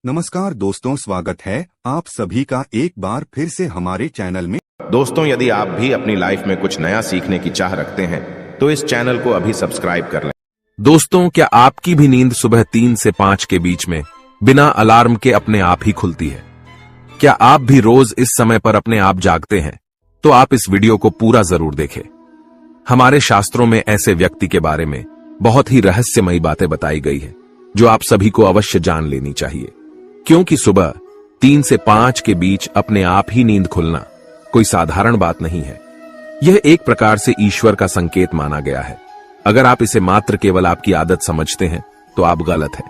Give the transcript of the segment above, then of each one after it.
नमस्कार दोस्तों, स्वागत है आप सभी का एक बार फिर से हमारे चैनल में। दोस्तों, यदि आप भी अपनी लाइफ में कुछ नया सीखने की चाह रखते हैं तो इस चैनल को अभी सब्सक्राइब कर लें। दोस्तों, क्या आपकी भी नींद सुबह 3 से 5 के बीच में बिना अलार्म के अपने आप ही खुलती है? क्या आप भी रोज इस समय पर अपने आप जागते हैं? तो आप इस वीडियो को पूरा जरूर देखें। हमारे शास्त्रों में ऐसे व्यक्ति के बारे में बहुत ही रहस्यमयी बातें बताई गई है जो आप सभी को अवश्य जान लेनी चाहिए, क्योंकि सुबह 3 से 5 के बीच अपने आप ही नींद खुलना कोई साधारण बात नहीं है। यह एक प्रकार से ईश्वर का संकेत माना गया है। अगर आप इसे मात्र केवल आपकी आदत समझते हैं तो आप गलत हैं।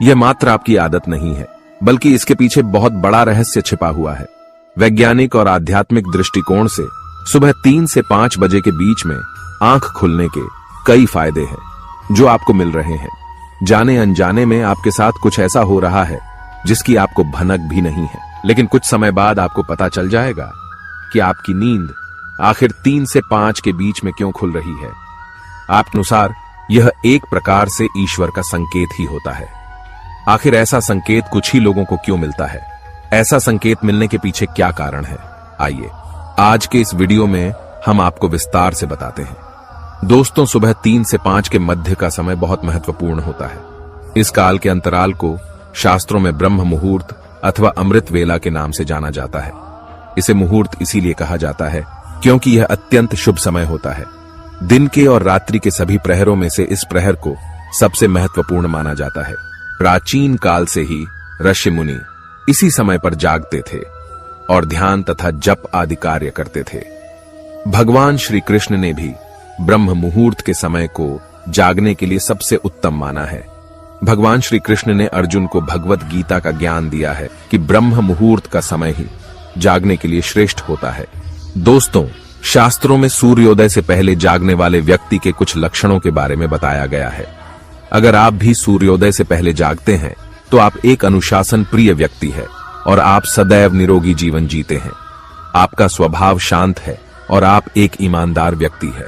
यह मात्र आपकी आदत नहीं है, बल्कि इसके पीछे बहुत बड़ा रहस्य छिपा हुआ है। वैज्ञानिक और आध्यात्मिक दृष्टिकोण से सुबह 3 से 5 बजे के बीच में आंख खुलने के कई फायदे हैं जो आपको मिल रहे हैं। जाने अनजाने में आपके साथ कुछ ऐसा हो रहा है जिसकी आपको भनक भी नहीं है, लेकिन कुछ समय बाद आपको पता चल जाएगा कि आपकी नींद आखिर 3 से 5 के बीच में क्यों खुल रही है। आपके अनुसार यह एक प्रकार से ईश्वर का संकेत ही होता है। आखिर ऐसा संकेत कुछ ही लोगों को क्यों मिलता है? ऐसा संकेत मिलने के पीछे क्या कारण है? आइए आज के इस वीडियो में हम आपको विस्तार से बताते हैं। दोस्तों, सुबह 3 से 5 के मध्य का समय बहुत महत्वपूर्ण होता है। इस काल के अंतराल को शास्त्रों में ब्रह्म मुहूर्त अथवा अमृत वेला के नाम से जाना जाता है। इसे मुहूर्त इसीलिए कहा जाता है क्योंकि यह अत्यंत शुभ समय होता है। दिन के और रात्रि के सभी प्रहरों में से इस प्रहर को सबसे महत्वपूर्ण माना जाता है। प्राचीन काल से ही ऋषि मुनि इसी समय पर जागते थे और ध्यान तथा जप आदि कार्य करते थे। भगवान श्री कृष्ण ने भी ब्रह्म मुहूर्त के समय को जागने के लिए सबसे उत्तम माना है। भगवान श्री कृष्ण ने अर्जुन को भगवत गीता का ज्ञान दिया है कि ब्रह्म मुहूर्त का समय ही जागने के लिए श्रेष्ठ होता है। दोस्तों, शास्त्रों में सूर्योदय से पहले जागने वाले व्यक्ति के कुछ लक्षणों के बारे में बताया गया है। अगर आप भी सूर्योदय से पहले जागते हैं तो आप एक अनुशासन प्रिय व्यक्ति है और आप सदैव निरोगी जीवन जीते हैं। आपका स्वभाव शांत है और आप एक ईमानदार व्यक्ति है।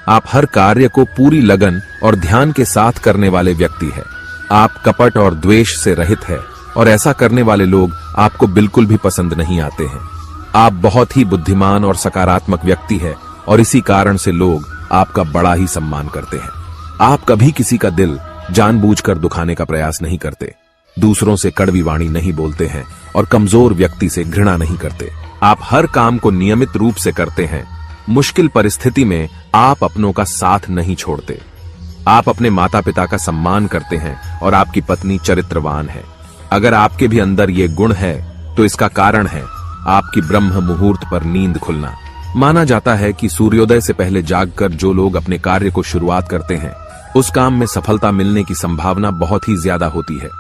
आप हर कार्य को पूरी लगन और ध्यान के साथ करने वाले व्यक्ति है। आप कपट और द्वेष से रहित है और ऐसा करने वाले लोग आपको बिल्कुल भी पसंद नहीं आते हैं। आप बहुत ही बुद्धिमान और सकारात्मक व्यक्ति है और इसी कारण से लोग आपका बड़ा ही सम्मान करते हैं। आप कभी किसी का दिल जानबूझकर दुखाने का प्रयास नहीं करते, दूसरों से कड़वी वाणी नहीं बोलते हैं और कमजोर व्यक्ति से घृणा नहीं करते। आप हर काम को नियमित रूप से करते हैं। मुश्किल परिस्थिति में आप अपनों का साथ नहीं छोड़ते। आप अपने माता पिता का सम्मान करते हैं और आपकी पत्नी चरित्रवान है। अगर आपके भी अंदर ये गुण है तो इसका कारण है आपकी ब्रह्म मुहूर्त पर नींद खुलना। माना जाता है कि सूर्योदय से पहले जागकर जो लोग अपने कार्य को शुरुआत करते हैं उस काम में सफलता मिलने की संभावना बहुत ही ज्यादा होती है।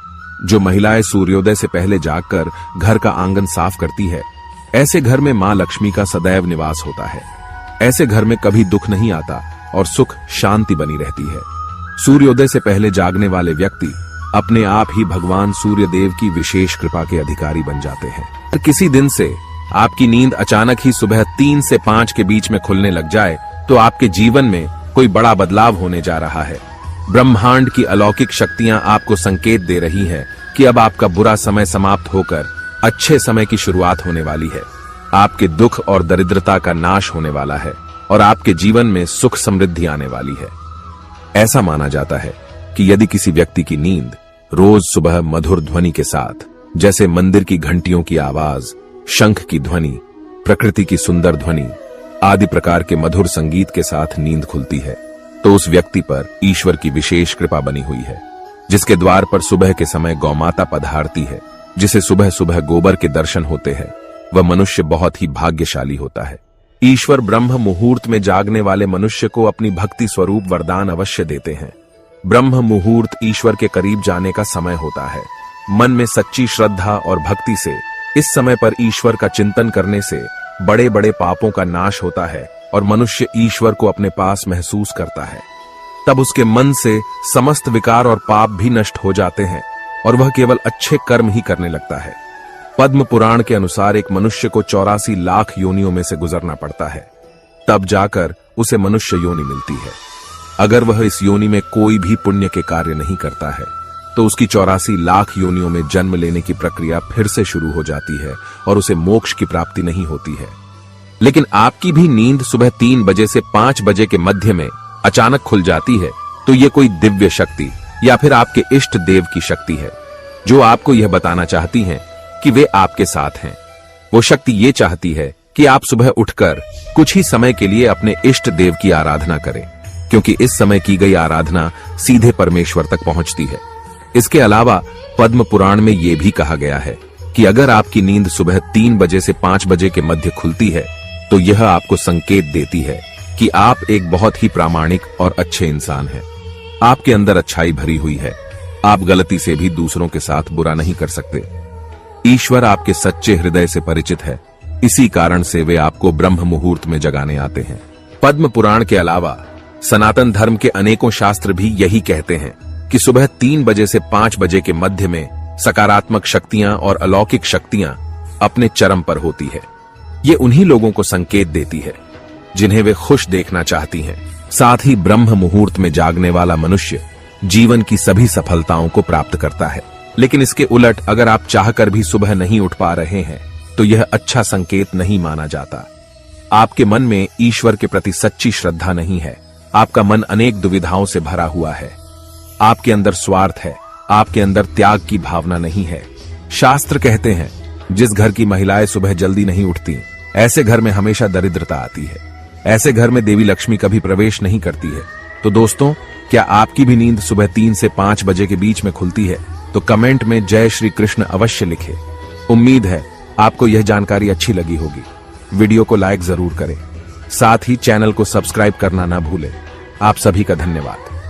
जो महिलाएं सूर्योदय से पहले जागकर घर का आंगन साफ करती है, ऐसे घर में मां लक्ष्मी का सदैव निवास होता है। ऐसे घर में कभी दुख नहीं आता और सुख शांति बनी रहती है। सूर्योदय से पहले जागने वाले व्यक्ति अपने आप ही भगवान सूर्य देव की विशेष कृपा के अधिकारी बन जाते हैं। अगर किसी दिन से आपकी नींद अचानक ही सुबह 3 से 5 के बीच में खुलने लग जाए तो आपके जीवन में कोई बड़ा बदलाव होने जा रहा है। ब्रह्मांड की अलौकिक शक्तियां आपको संकेत दे रही हैं कि अब आपका बुरा समय समाप्त होकर अच्छे समय की शुरुआत होने वाली है। आपके दुख और दरिद्रता का नाश होने वाला है और आपके जीवन में सुख समृद्धि आने वाली है। ऐसा माना जाता है कि यदि किसी व्यक्ति की नींद रोज सुबह मधुर ध्वनि के साथ, जैसे मंदिर की घंटियों की आवाज, शंख की ध्वनि, प्रकृति की सुंदर ध्वनि आदि प्रकार के मधुर संगीत के साथ नींद खुलती है, तो उस व्यक्ति पर ईश्वर की विशेष कृपा बनी हुई है, जिसके द्वार पर सुबह के समय गौमाता पधारती है, जिसे सुबह सुबह गोबर के दर्शन होते हैं। वह मनुष्य बहुत ही भाग्यशाली होता है। ईश्वर ब्रह्म मुहूर्त में जागने वाले मनुष्य को अपनी भक्ति स्वरूप वरदान अवश्य देते हैं। ब्रह्म मुहूर्त ईश्वर के करीब जाने का समय होता है। मन में सच्ची श्रद्धा और भक्ति से इस समय पर ईश्वर का चिंतन करने से बड़े बड़े पापों का नाश होता है और मनुष्य ईश्वर को अपने पास महसूस करता है। तब उसके मन से समस्त विकार और पाप भी नष्ट हो जाते हैं और वह केवल अच्छे कर्म ही करने लगता है। पद्म पुराण के अनुसार एक मनुष्य को 84 लाख योनियों में से गुजरना पड़ता है, तब जाकर उसे मनुष्य योनि मिलती है। अगर वह इस योनि में कोई भी पुण्य के कार्य नहीं करता है तो उसकी 84 लाख योनियों में जन्म लेने की प्रक्रिया फिर से शुरू हो जाती है और उसे मोक्ष की प्राप्ति नहीं होती है। लेकिन आपकी भी नींद सुबह 3 बजे से 5 बजे के मध्य में अचानक खुल जाती है, तो ये कोई दिव्य शक्ति या फिर आपके इष्ट देव की शक्ति है, जो आपको यह बताना चाहती हैं कि वे आपके साथ हैं। वो शक्ति ये चाहती है कि आप सुबह उठकर कुछ ही समय के लिए अपने इष्ट देव की आराधना करें, क्योंकि इस समय की गई आराधना सीधे परमेश्वर तक पहुंचती है। इसके अलावा पद्म पुराण में यह भी कहा गया है कि अगर आपकी नींद सुबह 3 बजे से 5 बजे के मध्य खुलती है, तो यह आपको संकेत देती है कि आप एक बहुत ही प्रामाणिक और अच्छे इंसान हैं। आपके अंदर अच्छाई भरी हुई है। आप गलती से भी दूसरों के साथ बुरा नहीं कर सकते। ईश्वर आपके सच्चे हृदय से परिचित है, इसी कारण से वे आपको ब्रह्म मुहूर्त में जगाने आते हैं। पद्म पुराण के अलावा सनातन धर्म के अनेकों शास्त्र भी यही कहते हैं कि सुबह 3 बजे से 5 बजे के मध्य में सकारात्मक शक्तियां और अलौकिक शक्तियां अपने चरम पर होती है। ये उन्हीं लोगों को संकेत देती है जिन्हें वे खुश देखना चाहती हैं। साथ ही ब्रह्म मुहूर्त में जागने वाला मनुष्य जीवन की सभी सफलताओं को प्राप्त करता है। लेकिन इसके उलट अगर आप चाहकर भी सुबह नहीं उठ पा रहे हैं, तो यह अच्छा संकेत नहीं माना जाता। आपके मन में ईश्वर के प्रति सच्ची श्रद्धा नहीं है। आपका मन अनेक दुविधाओं से भरा हुआ है। आपके अंदर स्वार्थ है, आपके अंदर त्याग की भावना नहीं है। शास्त्र कहते हैं, जिस घर की महिलाएं सुबह जल्दी नहीं उठती, ऐसे घर में हमेशा दरिद्रता आती है। ऐसे घर में देवी लक्ष्मी कभी प्रवेश नहीं करती है। तो दोस्तों, क्या आपकी भी नींद सुबह 3 से 5 बजे के बीच में खुलती है? तो कमेंट में जय श्री कृष्ण अवश्य लिखें। उम्मीद है आपको यह जानकारी अच्छी लगी होगी। वीडियो को लाइक जरूर करें, साथ ही चैनल को सब्सक्राइब करना ना भूलें। आप सभी का धन्यवाद।